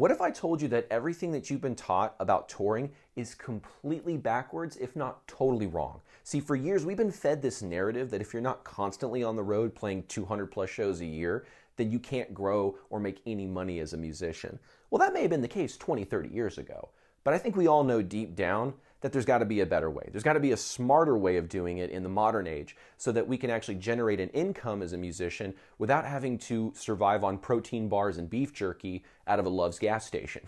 What if I told you that everything that you've been taught about touring is completely backwards, if not totally wrong? See, for years we've been fed this narrative that if you're not constantly on the road playing 200 plus shows a year, then you can't grow or make any money as a musician. Well, that may have been the case 20, 30 years ago, but I think we all know deep down that there's got to be a better way. There's got to be a smarter way of doing it in the modern age so that we can actually generate an income as a musician without having to survive on protein bars and beef jerky out of a Love's gas station,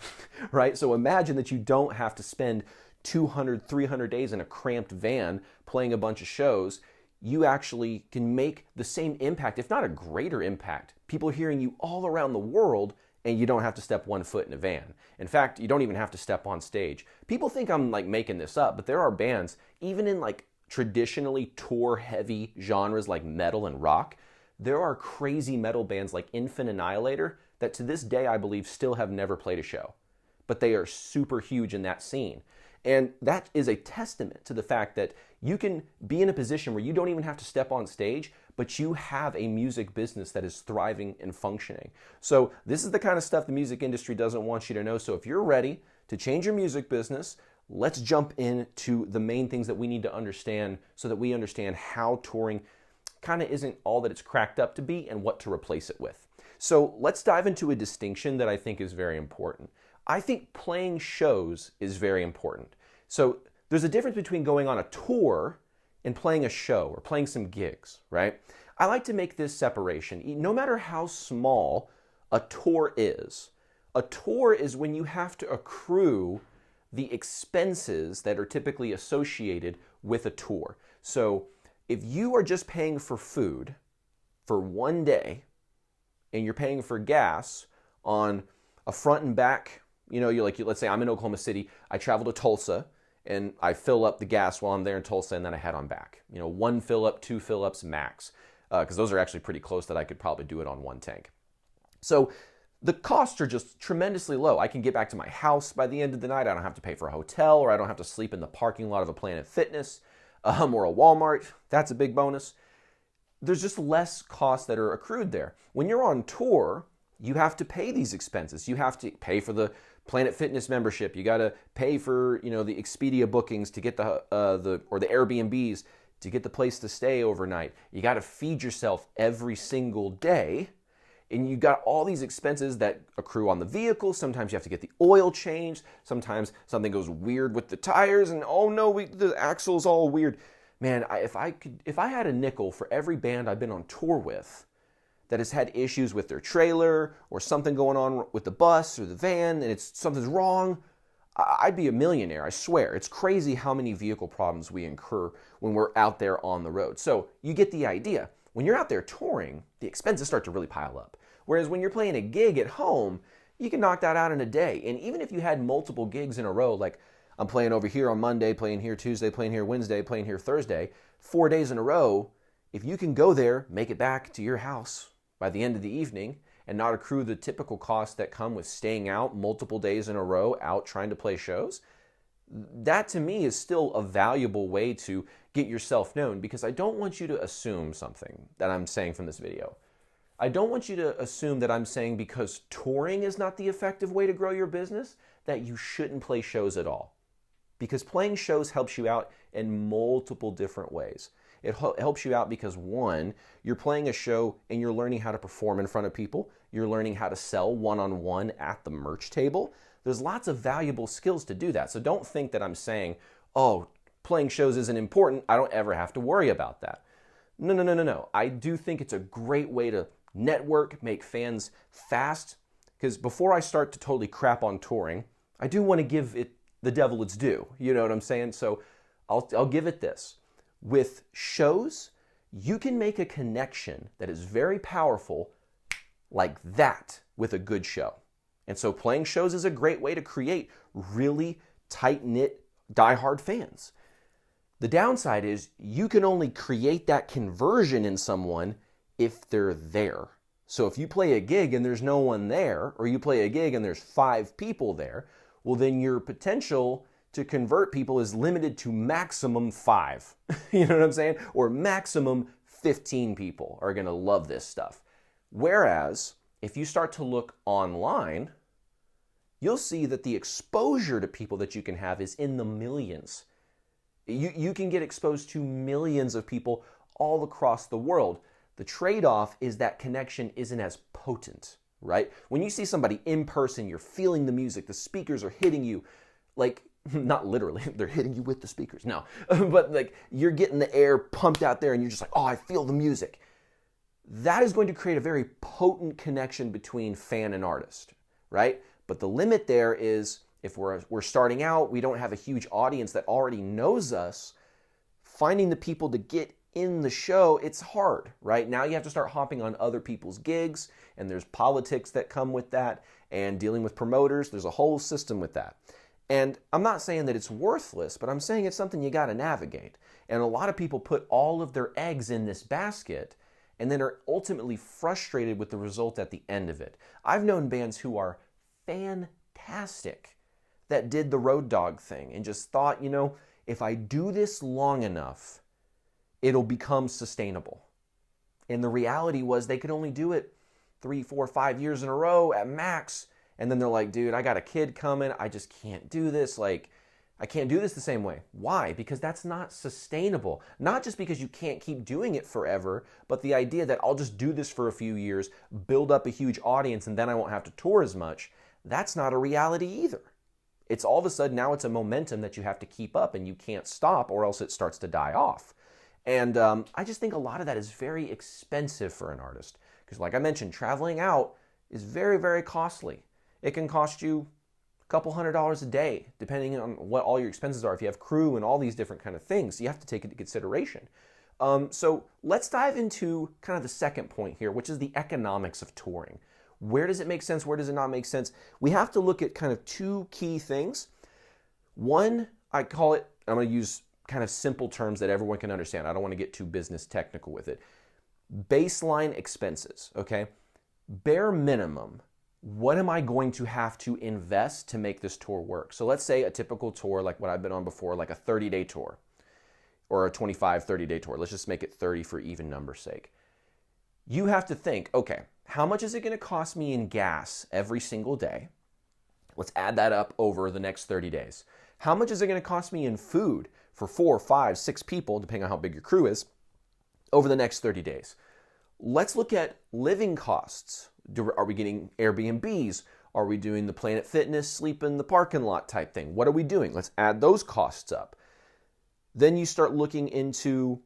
right? So imagine that you don't have to spend 200, 300 days in a cramped van playing a bunch of shows. You actually can make the same impact, if not a greater impact. People hearing you all around the world, and you don't have to step one foot in a van. In fact, you don't even have to step on stage. People think I'm like making this up, but there are bands, even in like traditionally tour heavy genres like metal and rock, there are crazy metal bands like Infant Annihilator that to this day I believe still have never played a show. But they are super huge in that scene. And that is a testament to the fact that you can be in a position where you don't even have to step on stage, but you have a music business that is thriving and functioning. So this is the kind of stuff the music industry doesn't want you to know. So if you're ready to change your music business, let's jump into the main things that we need to understand so that we understand how touring kind of isn't all that it's cracked up to be and what to replace it with. So let's dive into a distinction that I think is very important. I think playing shows is very important. So there's a difference between going on a tour and playing a show or playing some gigs, right? I like to make this separation. No matter how small a tour is when you have to accrue the expenses that are typically associated with a tour. So if you are just paying for food for one day and you're paying for gas on a front and back, let's say I'm in Oklahoma City, I travel to Tulsa, and I fill up the gas while I'm there in Tulsa, and then I head on back. One fill up, two fill ups max, because those are actually pretty close that I could probably do it on one tank. So the costs are just tremendously low. I can get back to my house by the end of the night. I don't have to pay for a hotel, or I don't have to sleep in the parking lot of a Planet Fitness or a Walmart. That's a big bonus. There's just less costs that are accrued there. When you're on tour, you have to pay these expenses. You have to pay for the Planet Fitness membership. You got to pay for, the Expedia bookings to get the Airbnbs to get the place to stay overnight. You got to feed yourself every single day. And you got all these expenses that accrue on the vehicle. Sometimes you have to get the oil changed. Sometimes something goes weird with the tires and oh no, the axle's all weird. Man, if I had a nickel for every band I've been on tour with that has had issues with their trailer or something going on with the bus or the van and something's wrong, I'd be a millionaire, I swear. It's crazy how many vehicle problems we incur when we're out there on the road. So you get the idea. When you're out there touring, the expenses start to really pile up. Whereas when you're playing a gig at home, you can knock that out in a day. And even if you had multiple gigs in a row, like I'm playing over here on Monday, playing here Tuesday, playing here Wednesday, playing here Thursday, 4 days in a row, if you can go there, make it back to your house by the end of the evening and not accrue the typical costs that come with staying out multiple days in a row out trying to play shows, that to me is still a valuable way to get yourself known, because I don't want you to assume something that I'm saying from this video. I don't want you to assume that I'm saying because touring is not the effective way to grow your business that you shouldn't play shows at all. Because playing shows helps you out in multiple different ways. It helps you out because, one, you're playing a show and you're learning how to perform in front of people. You're learning how to sell one-on-one at the merch table. There's lots of valuable skills to do that. So don't think that I'm saying, oh, playing shows isn't important. I don't ever have to worry about that. No. I do think it's a great way to network, make fans fast. Because before I start to totally crap on touring, I do want to give it the devil its due. You know what I'm saying? So I'll give it this. With shows, you can make a connection that is very powerful like that with a good show. And so playing shows is a great way to create really tight-knit, diehard fans. The downside is you can only create that conversion in someone if they're there. So if you play a gig and there's no one there, or you play a gig and there's 5 people there, well then your potential to convert people is limited to maximum 5. You know what I'm saying? Or maximum 15 people are going to love this stuff. Whereas if you start to look online, you'll see that the exposure to people that you can have is in the millions. You can get exposed to millions of people all across the world. The trade-off is that connection isn't as potent, right? When you see somebody in person, you're feeling the music, the speakers are hitting you, like, not literally, they're hitting you with the speakers, no, but like you're getting the air pumped out there and you're just like, oh, I feel the music. That is going to create a very potent connection between fan and artist, right? But the limit there is if we're starting out, we don't have a huge audience that already knows us, finding the people to get in the show, it's hard, right? Now you have to start hopping on other people's gigs, and there's politics that come with that, and dealing with promoters, there's a whole system with that. And I'm not saying that it's worthless, but I'm saying it's something you got to navigate. And a lot of people put all of their eggs in this basket and then are ultimately frustrated with the result at the end of it. I've known bands who are fantastic that did the road dog thing and just thought, you know, if I do this long enough, it'll become sustainable. And the reality was they could only do it 3, 4, 5 years in a row at max. And then they're like, dude, I got a kid coming. I just can't do this. Like, I can't do this the same way. Why? Because that's not sustainable. Not just because you can't keep doing it forever, but the idea that I'll just do this for a few years, build up a huge audience, and then I won't have to tour as much. That's not a reality either. It's all of a sudden now it's a momentum that you have to keep up and you can't stop or else it starts to die off. And I just think a lot of that is very expensive for an artist. Because like I mentioned, traveling out is very, very costly. It can cost you a couple $100s a day, depending on what all your expenses are. If you have crew and all these different kind of things, you have to take into consideration. So let's dive into kind of the second point here, which is the economics of touring. Where does it make sense? Where does it not make sense? We have to look at kind of two key things. One, I call it, I'm going to use kind of simple terms that everyone can understand. I don't want to get too business technical with it. Baseline expenses, okay? Bare minimum, what am I going to have to invest to make this tour work? So let's say a typical tour like what I've been on before, like a 30-day tour or a 25, 30-day tour. Let's just make it 30 for even number's sake. You have to think, okay, how much is it going to cost me in gas every single day? Let's add that up over the next 30 days. How much is it going to cost me in food for 4, 5, 6 people, depending on how big your crew is, over the next 30 days? Let's look at living costs. Are we getting Airbnbs? Are we doing the Planet Fitness, sleep in the parking lot type thing? What are we doing? Let's add those costs up. Then you start looking into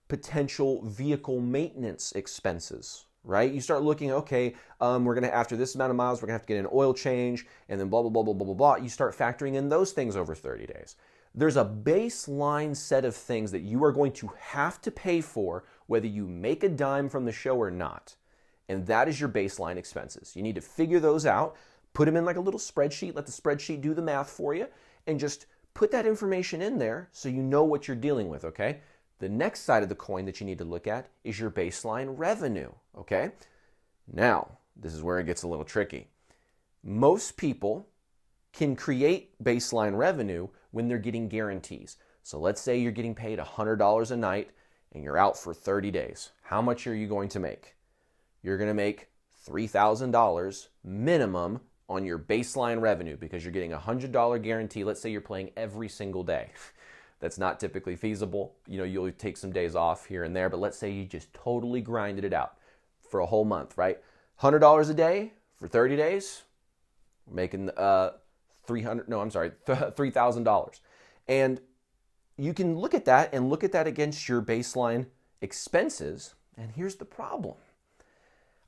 potential vehicle maintenance expenses, right? You start looking, okay, we're going to, after this amount of miles, we're going to have to get an oil change, and then blah, blah, blah, blah, blah, blah, blah. You start factoring in those things over 30 days. There's a baseline set of things that you are going to have to pay for, whether you make a dime from the show or not. And that is your baseline expenses. You need to figure those out, put them in like a little spreadsheet, let the spreadsheet do the math for you, and just put that information in there so you know what you're dealing with, okay? The next side of the coin that you need to look at is your baseline revenue, okay? Now, this is where it gets a little tricky. Most people can create baseline revenue when they're getting guarantees. So let's say you're getting paid $100 a night and you're out for 30 days. How much are you going to make? You're going to make $3,000 minimum on your baseline revenue because you're getting a $100 guarantee. Let's say you're playing every single day. That's not typically feasible. You know, you'll take some days off here and there, but let's say you just totally grinded it out for a whole month, right? $100 a day for 30 days, making $3,000. And you can look at that and look at that against your baseline expenses. And here's the problem.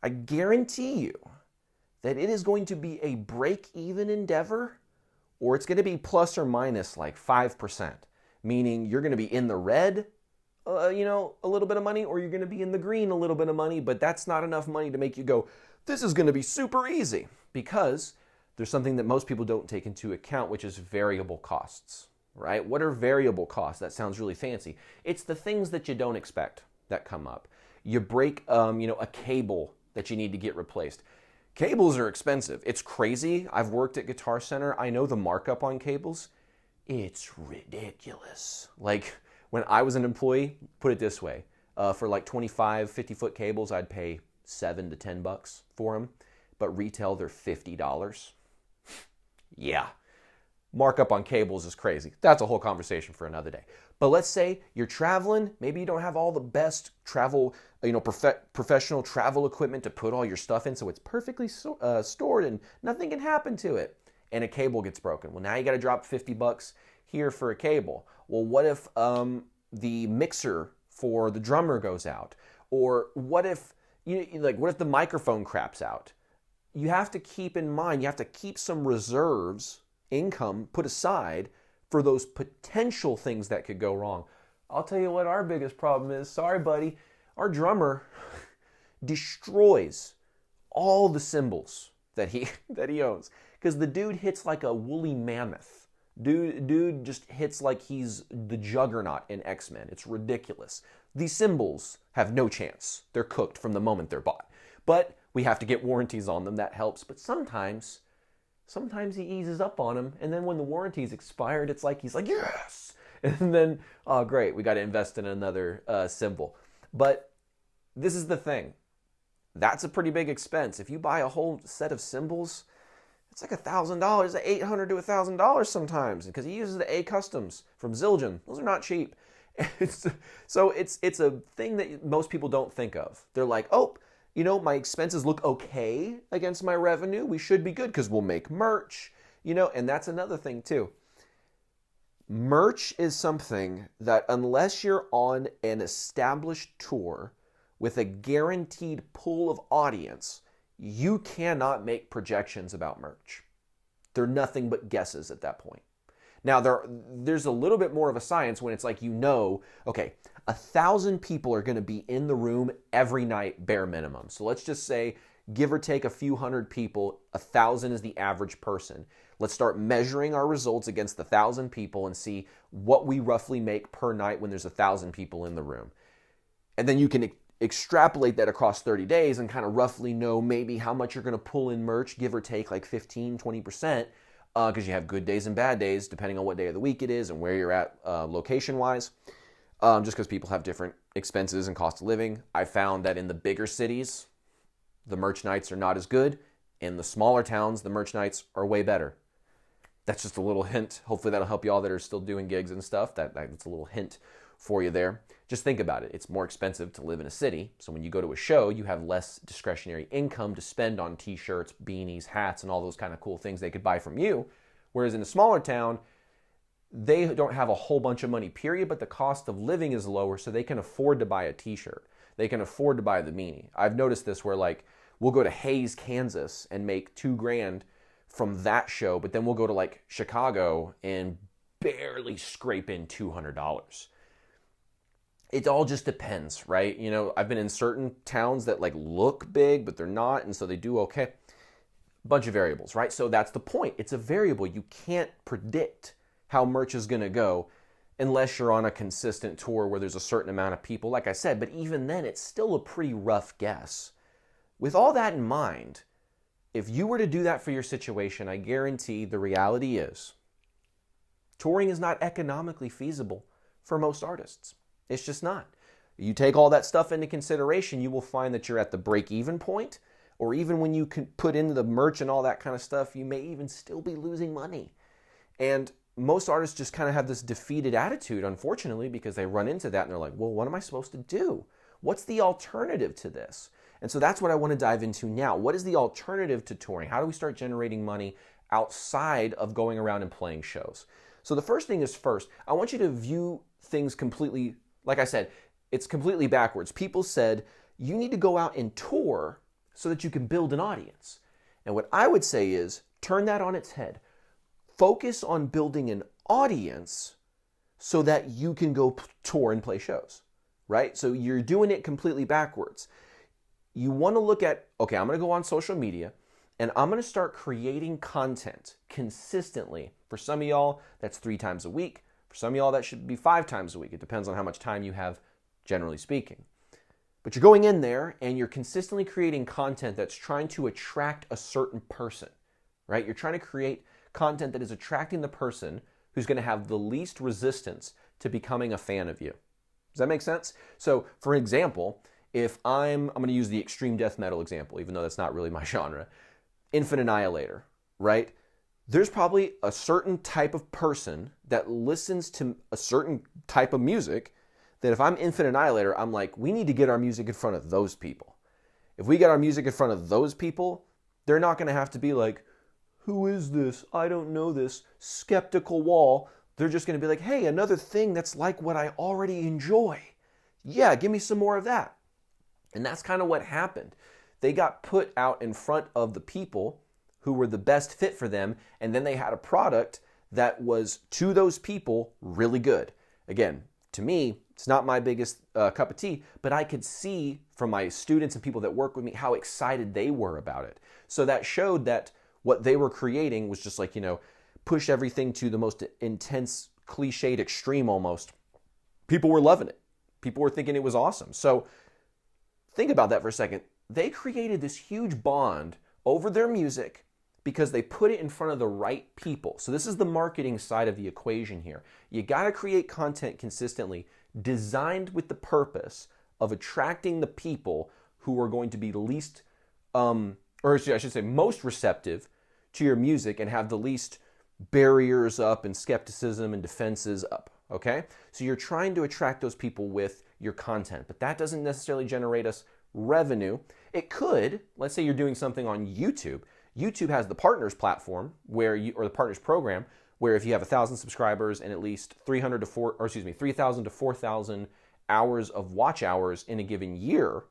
I guarantee you that it is going to be a break-even endeavor, or it's going to be plus or minus like 5%, meaning you're going to be in the red, a little bit of money, or you're going to be in the green a little bit of money, but that's not enough money to make you go, this is going to be super easy, because there's something that most people don't take into account, which is variable costs, right? What are variable costs? That sounds really fancy. It's the things that you don't expect that come up. You break, a cable that you need to get replaced. Cables are expensive. It's crazy. I've worked at Guitar Center. I know the markup on cables. It's ridiculous. Like when I was an employee, put it this way, for like 25, 50-foot cables, I'd pay $7 to $10 for them, but retail they're $50. Yeah, markup on cables is crazy. That's a whole conversation for another day. But let's say you're traveling, maybe you don't have all the best travel, professional travel equipment to put all your stuff in so it's perfectly stored and nothing can happen to it. And a cable gets broken. Well, now you got to drop $50 here for a cable. Well, what if the mixer for the drummer goes out? Or what if what if the microphone craps out? You have to keep in mind, you have to keep some reserves, income put aside for those potential things that could go wrong. I'll tell you what our biggest problem is. Sorry, buddy. Our drummer destroys all the cymbals that he owns because the dude hits like a woolly mammoth. Dude just hits like he's the Juggernaut in X-Men. It's ridiculous. These cymbals have no chance. They're cooked from the moment they're bought. But we have to get warranties on them. That helps. But sometimes he eases up on them, and then when the warranty's expired, it's like he's like, yes! And then, oh, great, we got to invest in another cymbal. But this is the thing. That's a pretty big expense. If you buy a whole set of cymbals, it's like $1,000, $800 to $1,000 sometimes, because he uses the A Customs from Zildjian. Those are not cheap. So it's a thing that most people don't think of. They're like, oh, my expenses look okay against my revenue. We should be good because we'll make merch, and that's another thing too. Merch is something that unless you're on an established tour with a guaranteed pool of audience, you cannot make projections about merch. They're nothing but guesses at that point. Now, there's a little bit more of a science when it's like, okay, 1,000 people are going to be in the room every night, bare minimum. So let's just say, give or take a few hundred people, 1,000 is the average person. Let's start measuring our results against the 1,000 people and see what we roughly make per night when there's 1,000 people in the room. And then you can extrapolate that across 30 days and kind of roughly know maybe how much you're going to pull in merch, give or take like 15, 20%. Because you have good days and bad days, depending on what day of the week it is and where you're at location-wise. Just because people have different expenses and cost of living. I found that in the bigger cities, the merch nights are not as good. In the smaller towns, the merch nights are way better. That's just a little hint. Hopefully that'll help you all that are still doing gigs and stuff. That's a little hint for you there. Just think about it. It's more expensive to live in a city. So when you go to a show, you have less discretionary income to spend on t-shirts, beanies, hats, and all those kind of cool things they could buy from you. Whereas in a smaller town, they don't have a whole bunch of money, period, but the cost of living is lower, so they can afford to buy a t-shirt. They can afford to buy the beanie. I've noticed this where we'll go to Hays, Kansas and make $2,000 from that show, but then we'll go to Chicago and barely scrape in $200. It all just depends, right? I've been in certain towns that look big, but they're not, and so they do okay. Bunch of variables, right? So that's the point. It's a variable. You can't predict how merch is going to go unless you're on a consistent tour where there's a certain amount of people, like I said, but even then, it's still a pretty rough guess. With all that in mind, if you were to do that for your situation, I guarantee the reality is touring is not economically feasible for most artists. It's just not. You take all that stuff into consideration, you will find that you're at the break-even point, or even when you can put into the merch and all that kind of stuff, you may even still be losing money. And most artists just kind of have this defeated attitude, unfortunately, because they run into that and they're like, well, what am I supposed to do? What's the alternative to this? And so that's what I want to dive into now. What is the alternative to touring? How do we start generating money outside of going around and playing shows? So the first thing is first, I want you to view things completely, like I said, it's completely backwards. People said, you need to go out and tour so that you can build an audience. And what I would say is, turn that on its head. Focus on building an audience so that you can go tour and play shows, right? So you're doing it completely backwards. You want to look at, okay, I'm going to go on social media and I'm going to start creating content consistently. For some of y'all, that's 3 times a week. For some of y'all, that should be 5 times a week. It depends on how much time you have, generally speaking. But you're going in there and you're consistently creating content that's trying to attract a certain person, right? You're trying to create content that is attracting the person who's going to have the least resistance to becoming a fan of you. Does that make sense? So, for example, if I'm going to use the extreme death metal example, even though that's not really my genre, Infant Annihilator, right? there's probably a certain type of person that listens to a certain type of music that if I'm Infinite Annihilator, I'm like, we need to get our music in front of those people. If we get our music in front of those people, they're not going to have to be like, who is this? I don't know this skeptical wall. They're just going to be like, hey, another thing that's like what I already enjoy. Yeah, give me some more of that. And that's kind of what happened. They got put out in front of the people who were the best fit for them, and then they had a product that was, to those people, really good. Again, to me, it's not my biggest cup of tea, but I could see from my students and people that work with me how excited they were about it. So that showed that what they were creating was just like, push everything to the most intense, cliched extreme almost. People were loving it. People were thinking it was awesome. So think about that for a second. They created this huge bond over their music because they put it in front of the right people. So this is the marketing side of the equation here. You got to create content consistently designed with the purpose of attracting the people who are going to be least, or I should say most receptive to your music and have the least barriers up and skepticism and defenses up, okay? So you're trying to attract those people with your content, but that doesn't necessarily generate us revenue. It could. Let's say you're doing something on YouTube. YouTube has the partners platform or the partners program, where if you have 1,000 subscribers and at least 3,000 to 4,000 hours of watch hours in a given year,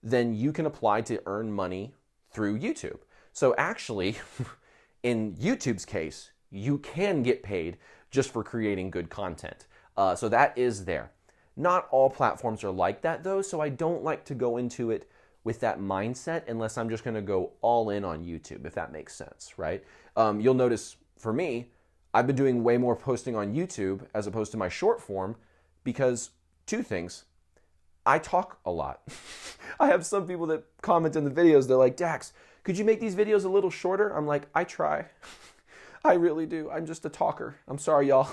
then you can apply to earn money through YouTube. So actually, in YouTube's case, you can get paid just for creating good content. So that is there. Not all platforms are like that though, so I don't like to go into it with that mindset unless I'm just going to go all in on YouTube, if that makes sense, right? You'll notice for me, I've been doing way more posting on YouTube as opposed to my short form because two things. I talk a lot. I have some people that comment in the videos, they're like, Dax, could you make these videos a little shorter? I'm like, I try. I really do. I'm just a talker. I'm sorry, y'all.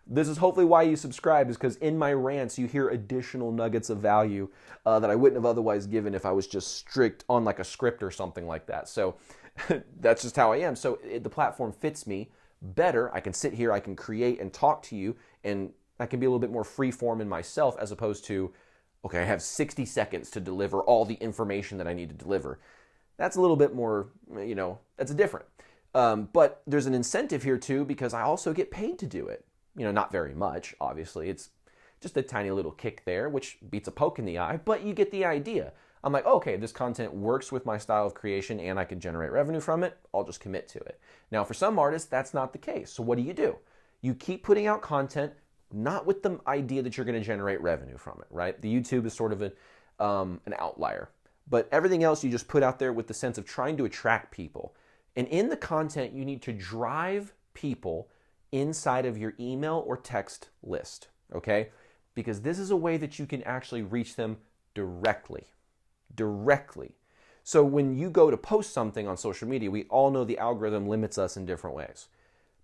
This is hopefully why you subscribe, is because in my rants, you hear additional nuggets of value that I wouldn't have otherwise given if I was just strict on like a script or something like that. So that's just how I am. So the platform fits me better. I can sit here, I can create and talk to you, and I can be a little bit more free form in myself as opposed to, okay, I have 60 seconds to deliver all the information that I need to deliver. That's a little bit more, that's different. But there's an incentive here too, because I also get paid to do it. Not very much, obviously. It's just a tiny little kick there, which beats a poke in the eye, but you get the idea. I'm like, okay, this content works with my style of creation and I can generate revenue from it. I'll just commit to it. Now, for some artists, that's not the case. So what do? You keep putting out content, not with the idea that you're going to generate revenue from it, right? The YouTube is sort of an outlier. But everything else you just put out there with the sense of trying to attract people. And in the content, you need to drive people inside of your email or text list, okay? Because this is a way that you can actually reach them directly. So when you go to post something on social media, we all know the algorithm limits us in different ways.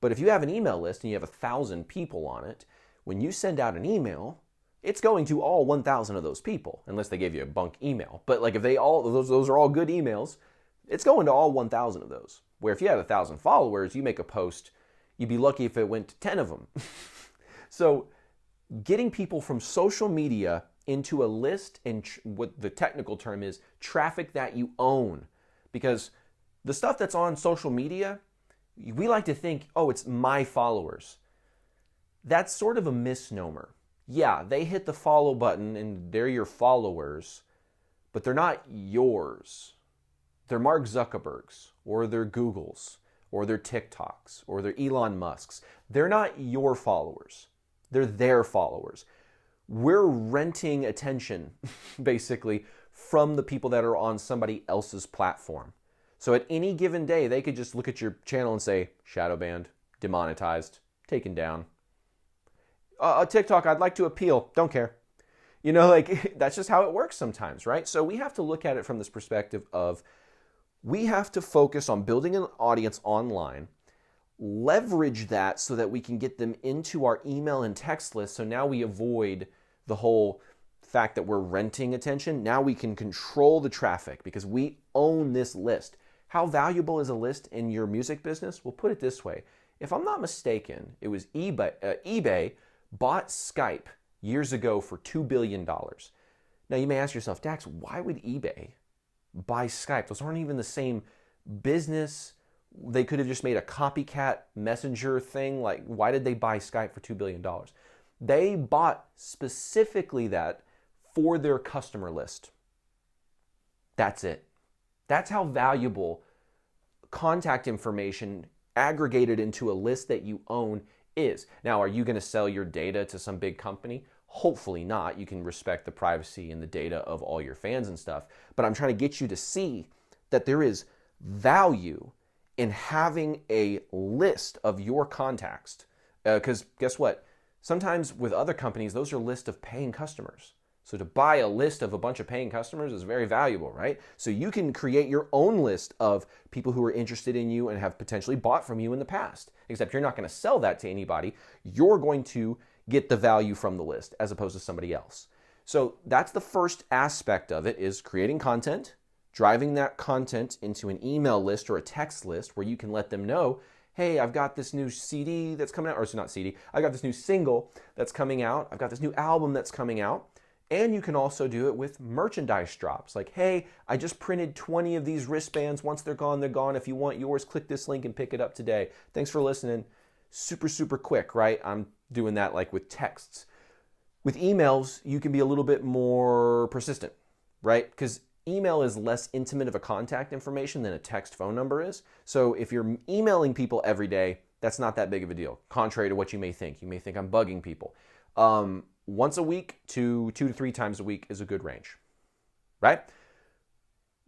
But if you have an email list and you have 1,000 people on it, when you send out an email, it's going to all 1,000 of those people, unless they gave you a bunk email. But like if those are all good emails, it's going to all 1,000 of those. Where if you had 1,000 followers, you make a post, you'd be lucky if it went to 10 of them. So getting people from social media into a list, and what the technical term is, traffic that you own. Because the stuff that's on social media, we like to think, oh, it's my followers. That's sort of a misnomer. Yeah, they hit the follow button and they're your followers, but they're not yours. They're Mark Zuckerberg's, or they're Google's, or they're TikTok's, or they're Elon Musk's. They're not your followers. They're their followers. We're renting attention, basically, from the people that are on somebody else's platform. So at any given day, they could just look at your channel and say, shadow banned, demonetized, taken down. TikTok, I'd like to appeal. Don't care. That's just how it works sometimes, right? So we have to look at it from this perspective of, we have to focus on building an audience online, leverage that so that we can get them into our email and text list. So now we avoid the whole fact that we're renting attention. Now we can control the traffic because we own this list. How valuable is a list in your music business? We'll put it this way. If I'm not mistaken, it was eBay bought Skype years ago for $2 billion. Now you may ask yourself, Dax, why would eBay buy Skype? Those aren't even the same business. They could have just made a copycat messenger thing. Like, why did they buy Skype for $2 billion? They bought specifically that for their customer list. That's it. That's how valuable contact information aggregated into a list that you own is. Now, are you going to sell your data to some big company? Hopefully not. You can respect the privacy and the data of all your fans and stuff. But I'm trying to get you to see that there is value in having a list of your contacts. Because guess what? Sometimes with other companies, those are lists of paying customers. So to buy a list of a bunch of paying customers is very valuable, right? So you can create your own list of people who are interested in you and have potentially bought from you in the past. Except you're not going to sell that to anybody. You're going to get the value from the list as opposed to somebody else. So that's the first aspect of it, is creating content, driving that content into an email list or a text list where you can let them know, hey, I've got this new CD that's coming out, or it's not CD, I've got this new single that's coming out, I've got this new album that's coming out. And you can also do it with merchandise drops. Like, hey, I just printed 20 of these wristbands. Once they're gone, they're gone. If you want yours, click this link and pick it up today. Thanks for listening. Super, super quick, right? I'm doing that like with texts. With emails, you can be a little bit more persistent, right? Because email is less intimate of a contact information than a text phone number is. So if you're emailing people every day, that's not that big of a deal, contrary to what you may think. You may think I'm bugging people. Once a week to 2 to 3 times a week is a good range, right?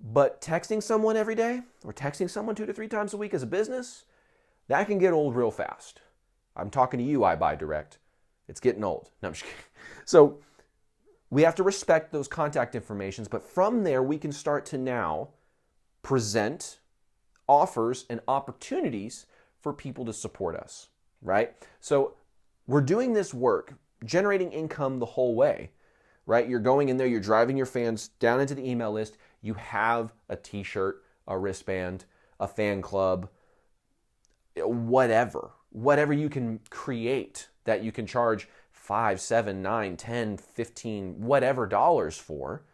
But texting someone every day or texting someone 2 to 3 times a week as a business, that can get old real fast. I'm talking to you, iBuyDirect. It's getting old. No, I'm just kidding. So we have to respect those contact informations, but from there we can start to now present offers and opportunities for people to support us, right? So we're doing this work, generating income the whole way, right? You're going in there, you're driving your fans down into the email list. You have a t-shirt, a wristband, a fan club, whatever you can create that you can charge $5, $7, $9, $10, $15, whatever dollars for,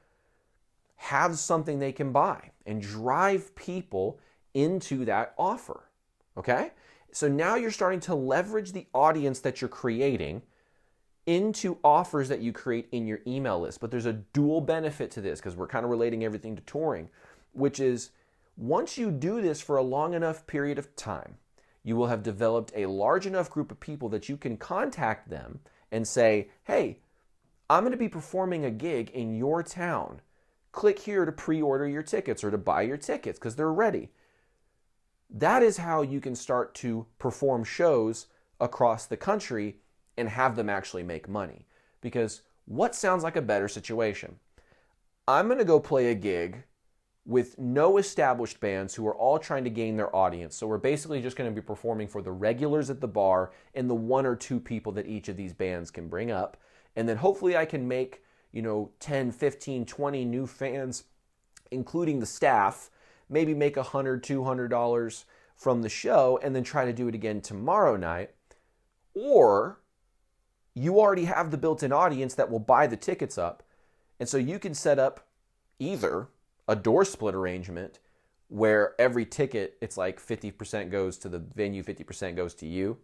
have something they can buy and drive people into that offer, okay? So now you're starting to leverage the audience that you're creating into offers that you create in your email list. But there's a dual benefit to this because we're kind of relating everything to touring, which is once you do this for a long enough period of time, you will have developed a large enough group of people that you can contact them and say, hey, I'm going to be performing a gig in your town. Click here to pre-order your tickets or to buy your tickets because they're ready. That is how you can start to perform shows across the country and have them actually make money. Because what sounds like a better situation? I'm going to go play a gig with no established bands who are all trying to gain their audience. So we're basically just going to be performing for the regulars at the bar and the 1 or 2 people that each of these bands can bring up. And then hopefully I can make, 10, 15, 20 new fans, including the staff, maybe make $100, $200 from the show and then try to do it again tomorrow night. Or you already have the built-in audience that will buy the tickets up. And so you can set up either a door split arrangement where every ticket, it's like 50% goes to the venue, 50% goes to you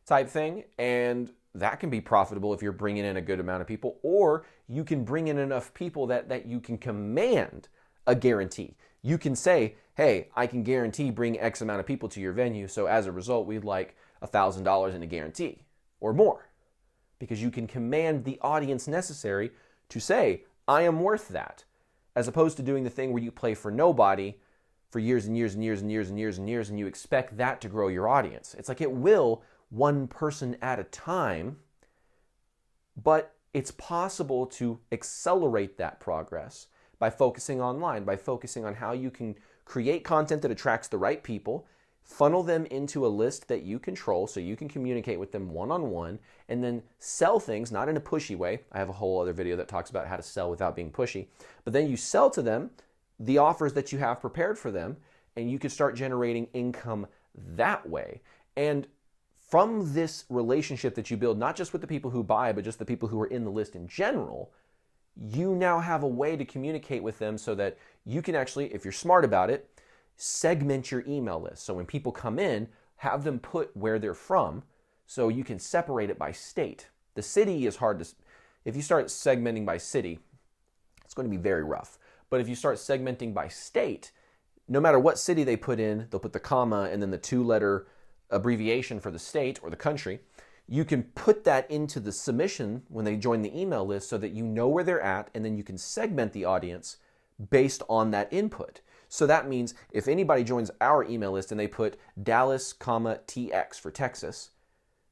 type thing. And that can be profitable if you're bringing in a good amount of people. Or you can bring in enough people that you can command a guarantee. You can say, hey, I can guarantee bring X amount of people to your venue. So as a result, we'd like $1,000 in a guarantee or more. Because you can command the audience necessary to say, I am worth that. As opposed to doing the thing where you play for nobody for years and years and years and years and years and years and you expect that to grow your audience. It's like it will, one person at a time, but it's possible to accelerate that progress by focusing online, by focusing on how you can create content that attracts the right people, funnel them into a list that you control so you can communicate with them one-on-one, and then sell things, not in a pushy way. I have a whole other video that talks about how to sell without being pushy. But then you sell to them the offers that you have prepared for them, and you could start generating income that way. And from this relationship that you build, not just with the people who buy, but just the people who are in the list in general, you now have a way to communicate with them so that you can actually, if you're smart about it, segment your email list. So when people come in, have them put where they're from so you can separate it by state. The city is hard to, if you start segmenting by city, it's going to be very rough. But if you start segmenting by state, no matter what city they put in, they'll put the comma and then the 2-letter abbreviation for the state or the country. You can put that into the submission when they join the email list so that you know where they're at, and then you can segment the audience based on that input. So that means if anybody joins our email list and they put Dallas, TX for Texas,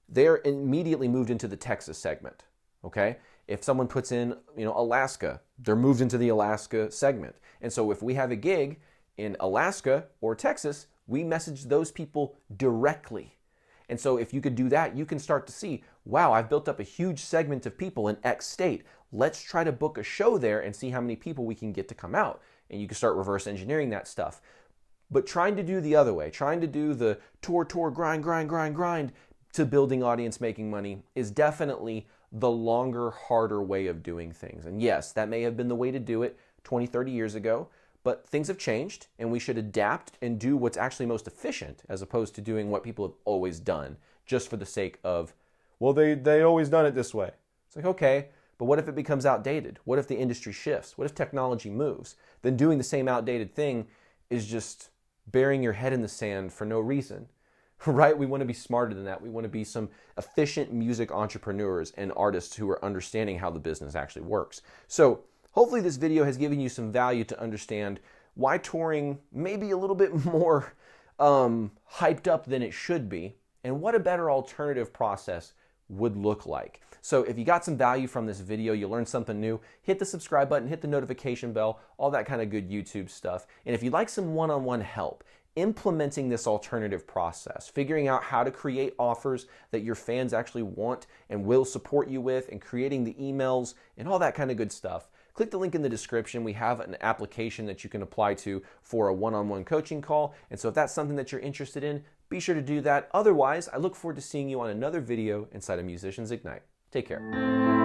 they're immediately moved into the Texas segment, okay? If someone puts in, Alaska, they're moved into the Alaska segment. And so if we have a gig in Alaska or Texas, we message those people directly. And so if you could do that, you can start to see, wow, I've built up a huge segment of people in X state. Let's try to book a show there and see how many people we can get to come out. And you can start reverse engineering that stuff. But trying to do the other way, trying to do the tour, grind to building audience, making money is definitely the longer, harder way of doing things. And yes, that may have been the way to do it 20, 30 years ago, but things have changed and we should adapt and do what's actually most efficient as opposed to doing what people have always done just for the sake of, well, they always done it this way. It's like, okay, but what if it becomes outdated? What if the industry shifts? What if technology moves? Then doing the same outdated thing is just burying your head in the sand for no reason, right? We want to be smarter than that. We want to be some efficient music entrepreneurs and artists who are understanding how the business actually works. So hopefully this video has given you some value to understand why touring may be a little bit more hyped up than it should be, and what a better alternative process would look like. So if you got some value from this video, you learned something new, hit the subscribe button, hit the notification bell, all that kind of good YouTube stuff. And if you'd like some one-on-one help implementing this alternative process, figuring out how to create offers that your fans actually want and will support you with, and creating the emails and all that kind of good stuff, click the link in the description. We have an application that you can apply to for a one-on-one coaching call. And so if that's something that you're interested in, be sure to do that. Otherwise, I look forward to seeing you on another video inside of Musicians Ignite. Take care.